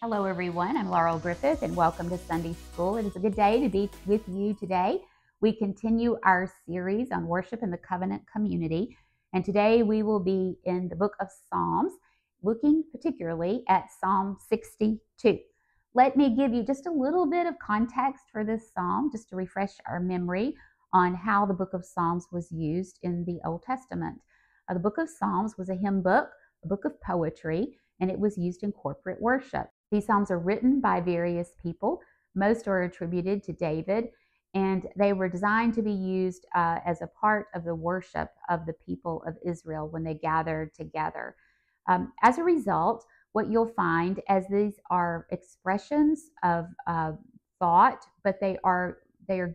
Hello, everyone. I'm Laurel Griffith, and welcome to Sunday School. It is a good day to be with you today. We continue our series on worship in the covenant community, and today we will be in the book of Psalms, looking particularly at Psalm 62. Let me give you just a little bit of context for this psalm, just to refresh our memory on how the book of Psalms was used in the Old Testament. The book of Psalms was a hymn book, a book of poetry, and it was used in corporate worship. These psalms are written by various people. Most are attributed to David, and they were designed to be used as a part of the worship of the people of Israel when they gathered together. As a result, what you'll find as these are expressions of thought, but they are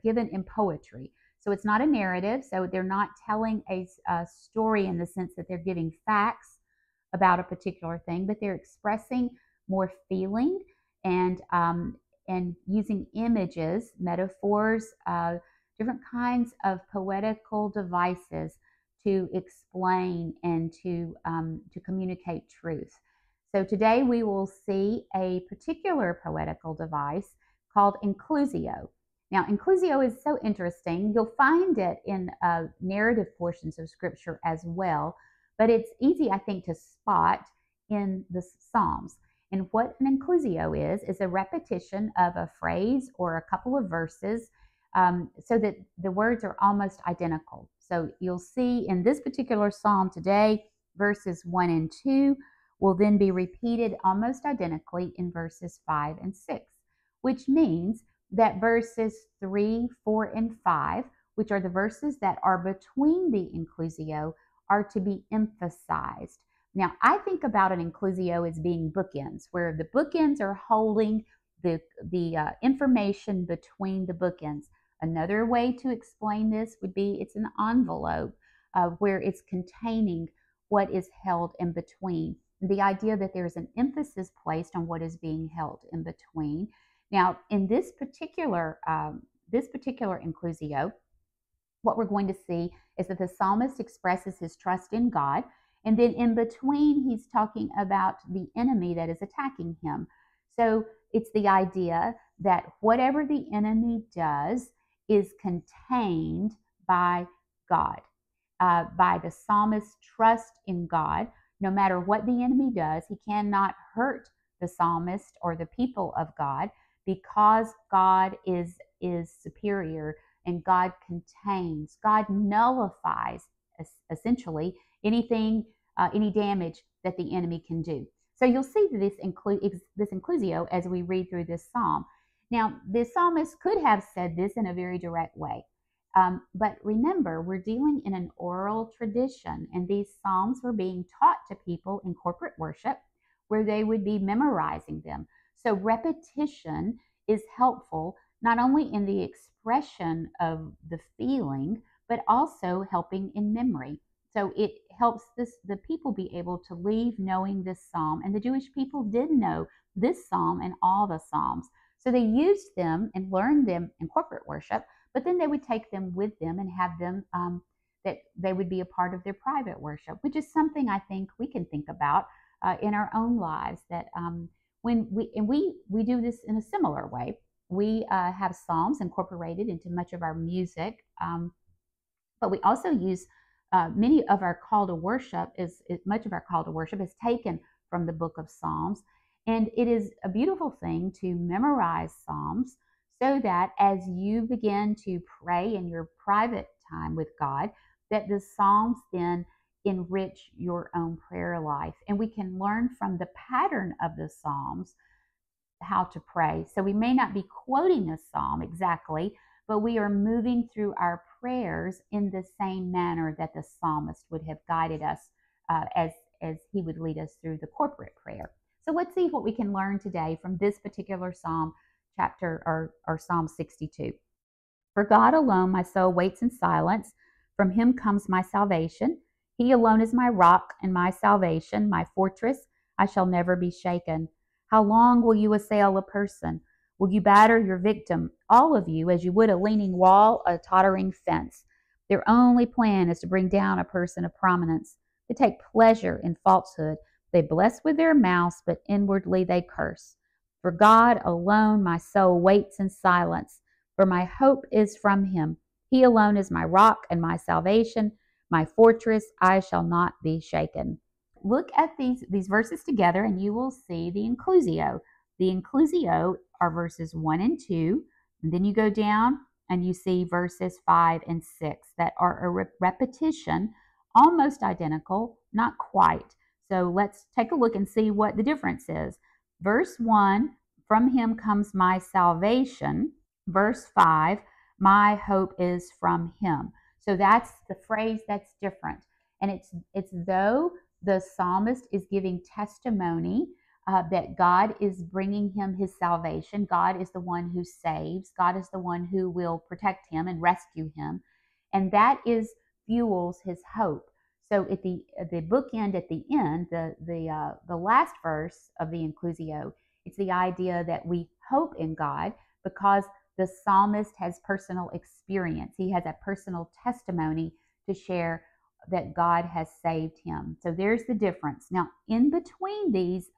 given in poetry. So it's not a narrative. So they're not telling a story in the sense that they're giving facts about a particular thing, but they're expressing more feeling and using images, metaphors, different kinds of poetical devices to explain and to communicate truth. So today we will see a particular poetical device called inclusio. Now, inclusio is so interesting. You'll find it in narrative portions of Scripture as well, but it's easy, I think, to spot in the Psalms. And what an inclusio is a repetition of a phrase or a couple of verses so that the words are almost identical. So you'll see in this particular psalm today, verses 1 and 2 will then be repeated almost identically in verses 5 and 6, which means that verses 3, 4, and 5, which are the verses that are between the inclusio, are to be emphasized. Now, I think about an inclusio as being bookends, where the bookends are holding the information between the bookends. Another way to explain this would be it's an envelope where it's containing what is held in between. The idea that there's an emphasis placed on what is being held in between. Now, in this particular inclusio, what we're going to see is that the psalmist expresses his trust in God. And then in between, he's talking about the enemy that is attacking him. So it's the idea that whatever the enemy does is contained by God, by the psalmist's trust in God. No matter what the enemy does, he cannot hurt the psalmist or the people of God because God is superior and God contains, God nullifies essentially anything, any damage that the enemy can do. So you'll see this inclusio as we read through this psalm. Now, the psalmist could have said this in a very direct way. But remember, we're dealing in an oral tradition, and these psalms were being taught to people in corporate worship where they would be memorizing them. So repetition is helpful not only in the expression of the feeling, but also helping in memory. So it helps the people be able to leave knowing this psalm. And the Jewish people did know this psalm and all the psalms. So they used them and learned them in corporate worship, but then they would take them with them and have them that they would be a part of their private worship, which is something I think we can think about in our own lives. That when we do this in a similar way. We have psalms incorporated into much of our music, but we also use many of our call to worship much of our call to worship is taken from the book of Psalms. And it is a beautiful thing to memorize Psalms so that as you begin to pray in your private time with God, that the Psalms then enrich your own prayer life. And we can learn from the pattern of the Psalms how to pray. So we may not be quoting a psalm exactly, but we are moving through our prayers in the same manner that the psalmist would have guided us as he would lead us through the corporate prayer. So let's see what we can learn today from this particular psalm chapter or Psalm 62. For God alone my soul waits in silence. From him comes my salvation. He alone is my rock and my salvation, my fortress. I shall never be shaken. How long will you assail a person? Will you batter your victim, all of you, as you would a leaning wall, a tottering fence? Their only plan is to bring down a person of prominence. They take pleasure in falsehood. They bless with their mouths, but inwardly they curse. For God alone my soul waits in silence, for my hope is from him. He alone is my rock and my salvation, my fortress. I shall not be shaken. Look at these verses together and you will see the inclusio. The inclusio are verses 1 and 2, and then you go down and you see verses 5 and 6 that are a repetition, almost identical, not quite. So let's take a look and see what the difference is. Verse 1, from him comes my salvation. Verse 5, my hope is from him. So that's the phrase that's different. And it's though the psalmist is giving testimony that God is bringing him his salvation. God is the one who saves. God is the one who will protect him and rescue him. And that fuels his hope. So at the bookend at the end, the last verse of the inclusio, it's the idea that we hope in God because the psalmist has personal experience. He has a personal testimony to share that God has saved him. So there's the difference. Now, in between these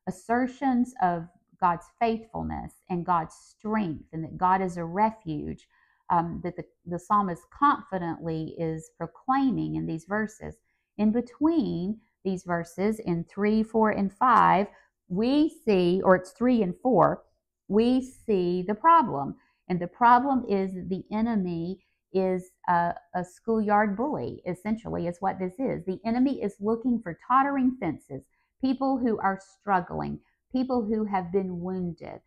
assertions of God's faithfulness and God's strength, and that God is a refuge, that the psalmist confidently is proclaiming in these verses. In between these verses, in 3, 4, and 5, we see, or it's 3 and 4, we see the problem. And the problem is the enemy is a schoolyard bully, essentially, is what this is. The enemy is looking for tottering fences, people who are struggling, people who have been wounded,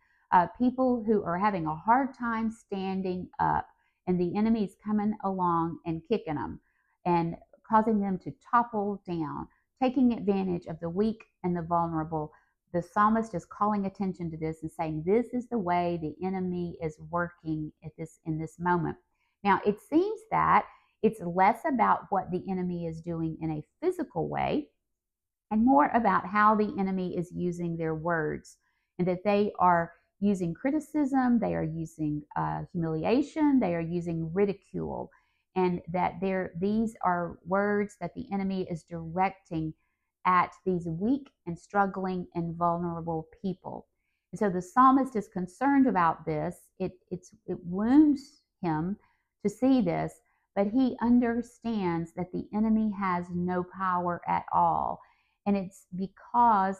people who are having a hard time standing up. And the enemy is coming along and kicking them and causing them to topple down, taking advantage of the weak and the vulnerable. The psalmist is calling attention to this and saying, this is the way the enemy is working in this moment. Now, it seems that it's less about what the enemy is doing in a physical way and more about how the enemy is using their words, and that they are using criticism, they are using humiliation, they are using ridicule, and that these are words that the enemy is directing at these weak and struggling and vulnerable people. And so the psalmist is concerned about this. It wounds him to see this, but he understands that the enemy has no power at all. And it's because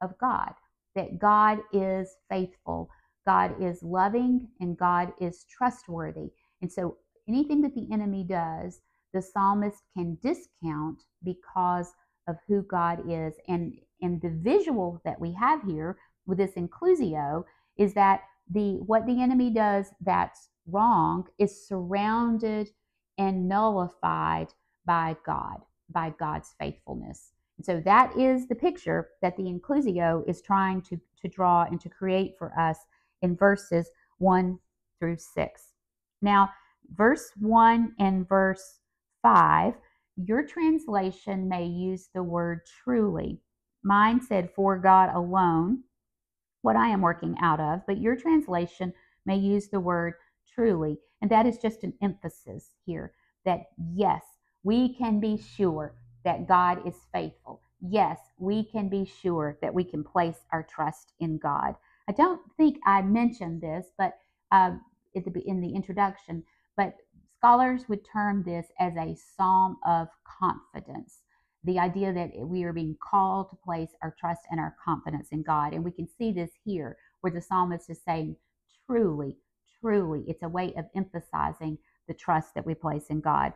of God, that God is faithful, God is loving, and God is trustworthy. And so anything that the enemy does, the psalmist can discount because of who God is. And the visual that we have here with this inclusio is that what the enemy does that's wrong is surrounded and nullified by God, by God's faithfulness. And so that is the picture that the inclusio is trying to draw and to create for us in verses 1 through 6. Now, verse 1 and verse 5, your translation may use the word truly. Mine said, for God alone, what I am working out of, but your translation may use the word truly. And that is just an emphasis here that yes, we can be sure that God is faithful. Yes, we can be sure that we can place our trust in God. I don't think I mentioned this, but in the introduction, but scholars would term this as a psalm of confidence. The idea that we are being called to place our trust and our confidence in God. And we can see this here where the psalmist is saying, truly, truly. It's a way of emphasizing the trust that we place in God.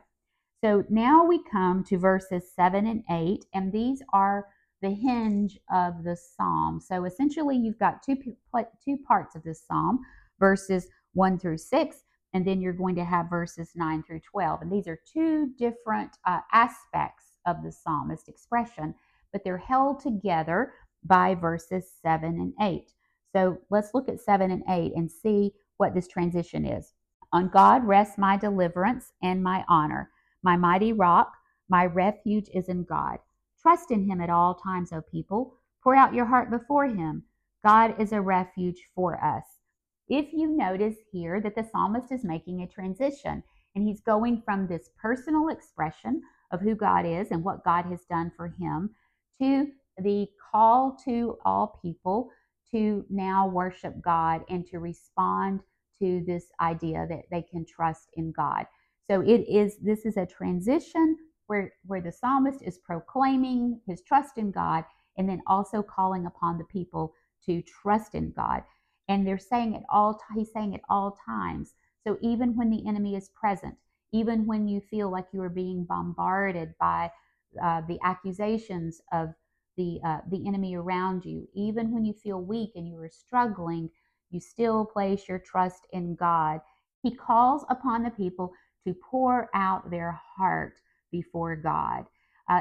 So now we come to verses 7 and 8, and these are the hinge of the psalm. So essentially, you've got two parts of this psalm, verses 1 through 6, and then you're going to have verses 9 through 12. And these are two different aspects of the psalmist expression, but they're held together by verses 7 and 8. So let's look at 7 and 8 and see what this transition is. On God rests my deliverance and my honor. My mighty rock, my refuge is in God. Trust in him at all times, O people. Pour out your heart before him. God is a refuge for us. If you notice here that the psalmist is making a transition, and he's going from this personal expression of who God is and what God has done for him to the call to all people to now worship God and to respond to this idea that they can trust in God. So this is a transition where the psalmist is proclaiming his trust in God and then also calling upon the people to trust in God. And he's saying it all times. So even when the enemy is present, even when you feel like you are being bombarded by the accusations of the enemy around you, even when you feel weak and you are struggling, you still place your trust in God. He calls upon the people to pour out their heart before God.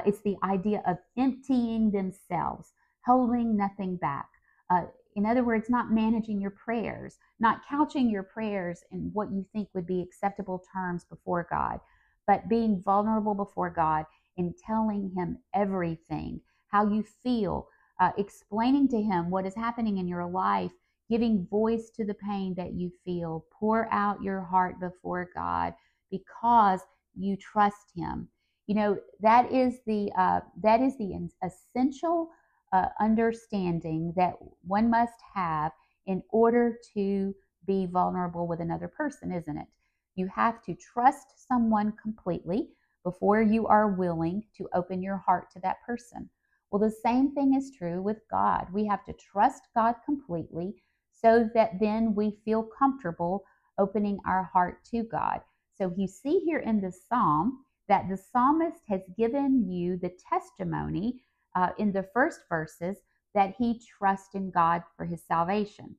It's the idea of emptying themselves, holding nothing back. In other words, not managing your prayers, not couching your prayers in what you think would be acceptable terms before God, but being vulnerable before God and telling Him everything, how you feel, explaining to Him what is happening in your life, giving voice to the pain that you feel. Pour out your heart before God because you trust Him. You know, that is the essential understanding that one must have in order to be vulnerable with another person, isn't it? You have to trust someone completely before you are willing to open your heart to that person. Well, the same thing is true with God. We have to trust God completely so that then we feel comfortable opening our heart to God. So you see here in the psalm that the psalmist has given you the testimony in the first verses that he trusts in God for his salvation.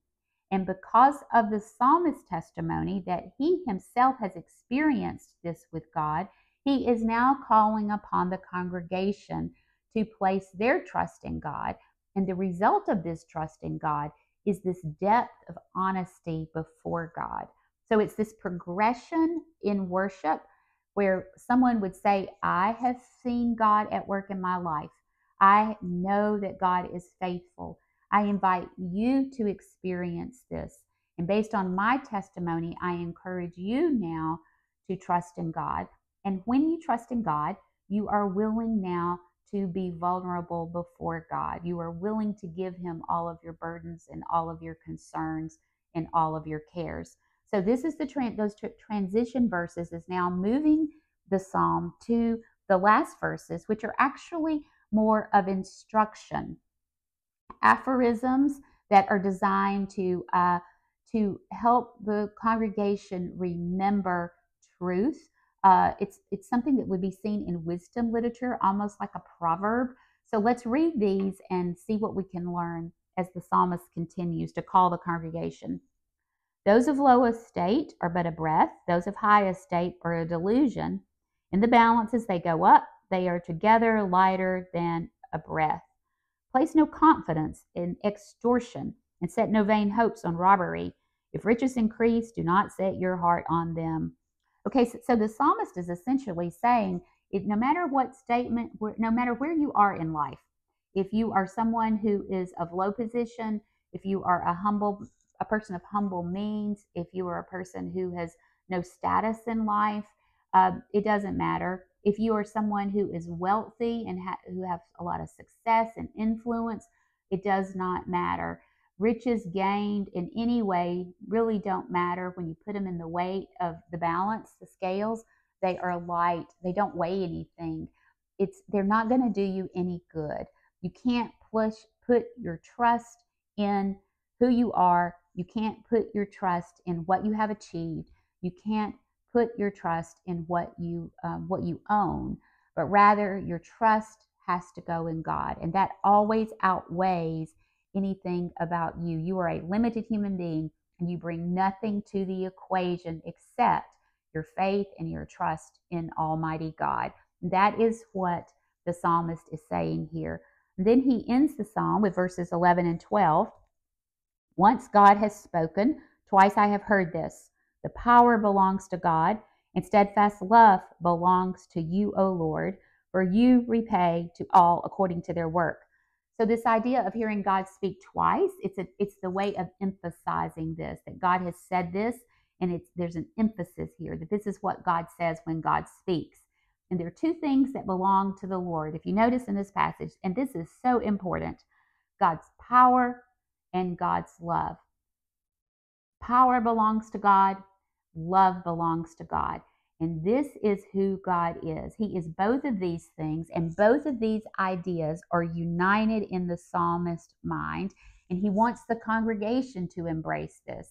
And because of the psalmist's testimony that he himself has experienced this with God, he is now calling upon the congregation to place their trust in God. And the result of this trust in God is this depth of honesty before God. So it's this progression in worship where someone would say, I have seen God at work in my life. I know that God is faithful. I invite you to experience this. And based on my testimony, I encourage you now to trust in God. And when you trust in God, you are willing now to be vulnerable before God. You are willing to give Him all of your burdens and all of your concerns and all of your cares. So this is those transition verses is now moving the psalm to the last verses, which are actually more of instruction, aphorisms that are designed to help the congregation remember truth. It's something that would be seen in wisdom literature, almost like a proverb. So let's read these and see what we can learn as the psalmist continues to call the congregation. Those of low estate are but a breath. Those of high estate are a delusion. In the balance as they go up, they are together lighter than a breath. Place no confidence in extortion and set no vain hopes on robbery. If riches increase, do not set your heart on them. Okay, so the psalmist is essentially saying, no matter what statement, no matter where you are in life, if you are someone who is of low position, if you are a person of humble means, if you are a person who has no status in life, it doesn't matter. If you are someone who is wealthy and who has a lot of success and influence, it does not matter. Riches gained in any way really don't matter when you put them in the weight of the balance, the scales. They are light. They don't weigh anything. They're not going to do you any good. You can't put your trust in who you are. You can't put your trust in what you have achieved. You can't put your trust in what you own, but rather your trust has to go in God, and that always outweighs anything about you. You are a limited human being, and you bring nothing to the equation except your faith and your trust in Almighty God. That is what the psalmist is saying here. And then he ends the psalm with verses 11 and 12. Once God has spoken, twice I have heard this. The power belongs to God, and steadfast love belongs to you, O Lord, for you repay to all according to their work. So this idea of hearing God speak twice, it's the way of emphasizing this, that God has said this, and there's an emphasis here, that this is what God says when God speaks. And there are two things that belong to the Lord. If you notice in this passage, and this is so important, God's power and God's love. Power belongs to God. Love belongs to God. And this is who God is. He is both of these things, and both of these ideas are united in the psalmist's mind. And he wants the congregation to embrace this.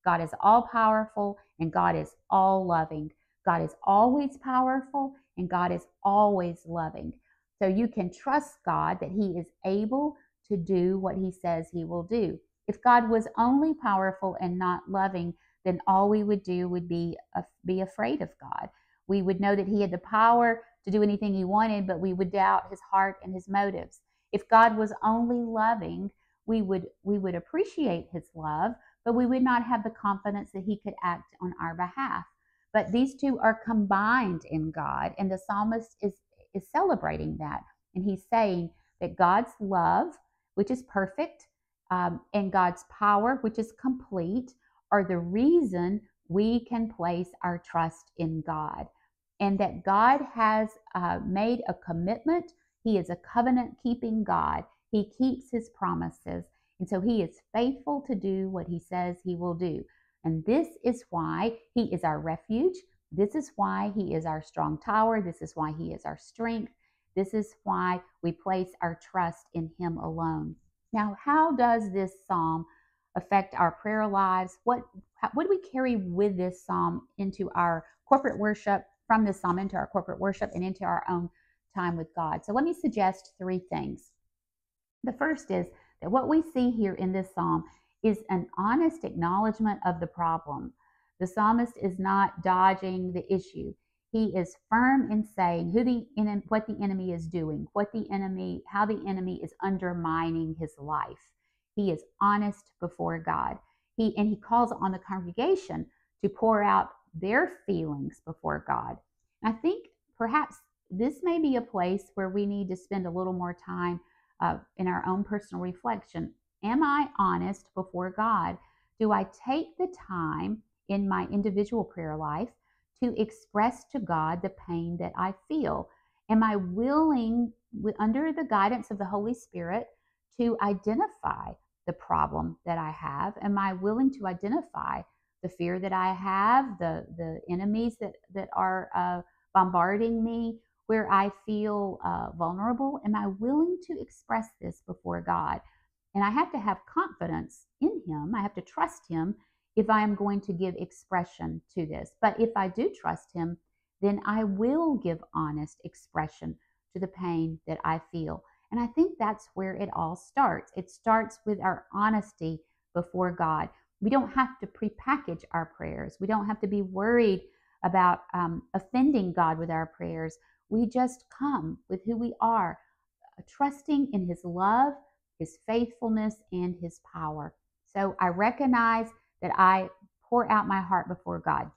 God is all powerful and God is all loving. God is always powerful and God is always loving. So you can trust God that He is able to do what He says He will do. If God was only powerful and not loving, then all we would do would be afraid of God. We would know that He had the power to do anything He wanted, but we would doubt His heart and His motives. If God was only loving, we would appreciate His love, but we would not have the confidence that He could act on our behalf. But these two are combined in God, and the psalmist is celebrating that. And he's saying that God's love, which is perfect, and God's power, which is complete, are the reason we can place our trust in God. And that God has made a commitment. He is a covenant-keeping God. He keeps His promises. And so He is faithful to do what He says He will do. And this is why He is our refuge. This is why He is our strong tower. This is why He is our strength. This is why we place our trust in Him alone. Now, how does this psalm affect our prayer lives? What do we carry with this psalm into our corporate worship, from this psalm into our corporate worship and into our own time with God? So let me suggest three things. The first is that what we see here in this psalm is an honest acknowledgement of the problem. The psalmist is not dodging the issue. He is firm in saying what the enemy is doing, how the enemy is undermining his life. He is honest before God. He calls on the congregation to pour out their feelings before God. And I think perhaps this may be a place where we need to spend a little more time in our own personal reflection. Am I honest before God? Do I take the time in my individual prayer life to express to God the pain that I feel? Am I willing, under the guidance of the Holy Spirit, to identify the problem that I have? Am I willing to identify the fear that I have, the enemies that are bombarding me, where I feel vulnerable? Am I willing to express this before God? And I have to have confidence in Him. I have to trust Him if I am going to give expression to this. But if I do trust Him, then I will give honest expression to the pain that I feel. And I think that's where it all starts. It starts with our honesty before God. We don't have to prepackage our prayers. We don't have to be worried about offending God with our prayers. We just come with who we are, trusting in His love, His faithfulness, and His power. So I recognize that I pour out my heart before God.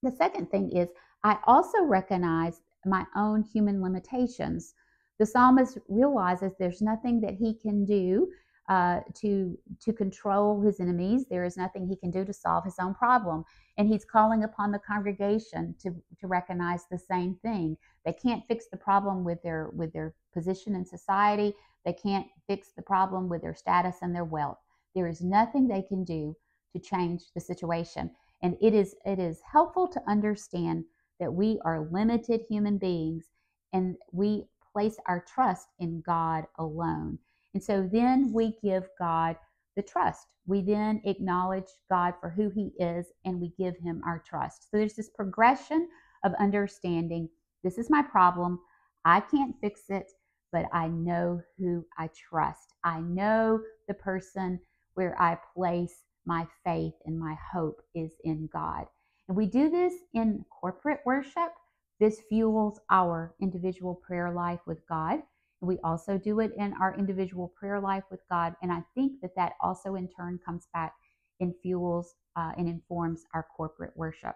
The second thing is I also recognize my own human limitations. The psalmist realizes there's nothing that he can do to control his enemies. There is nothing he can do to solve his own problem. And he's calling upon the congregation to recognize the same thing. They can't fix the problem with their position in society. They can't fix the problem with their status and their wealth. There is nothing they can do to change the situation. And it is helpful to understand that we are limited human beings and we place our trust in God alone. And so then we give God the trust. We then acknowledge God for who He is and we give Him our trust. So there's this progression of understanding, this is my problem. I can't fix it, but I know who I trust. I know the person where I place my faith and my hope is in God. And we do this in corporate worship. This fuels our individual prayer life with God. And we also do it in our individual prayer life with God. And I think that also in turn comes back and fuels and informs our corporate worship.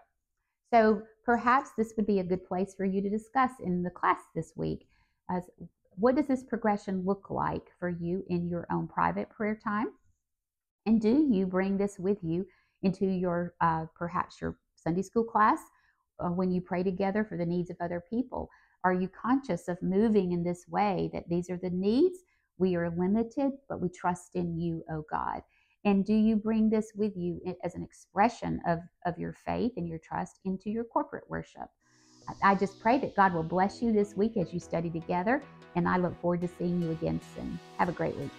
So perhaps this would be a good place for you to discuss in the class this week. What does this progression look like for you in your own private prayer time? And do you bring this with you into your perhaps your Sunday school class when you pray together for the needs of other people? Are you conscious of moving in this way, that these are the needs? We are limited, but we trust in you, oh God. And do you bring this with you as an expression of your faith and your trust into your corporate worship? I just pray that God will bless you this week as you study together, and I look forward to seeing you again soon. Have a great week.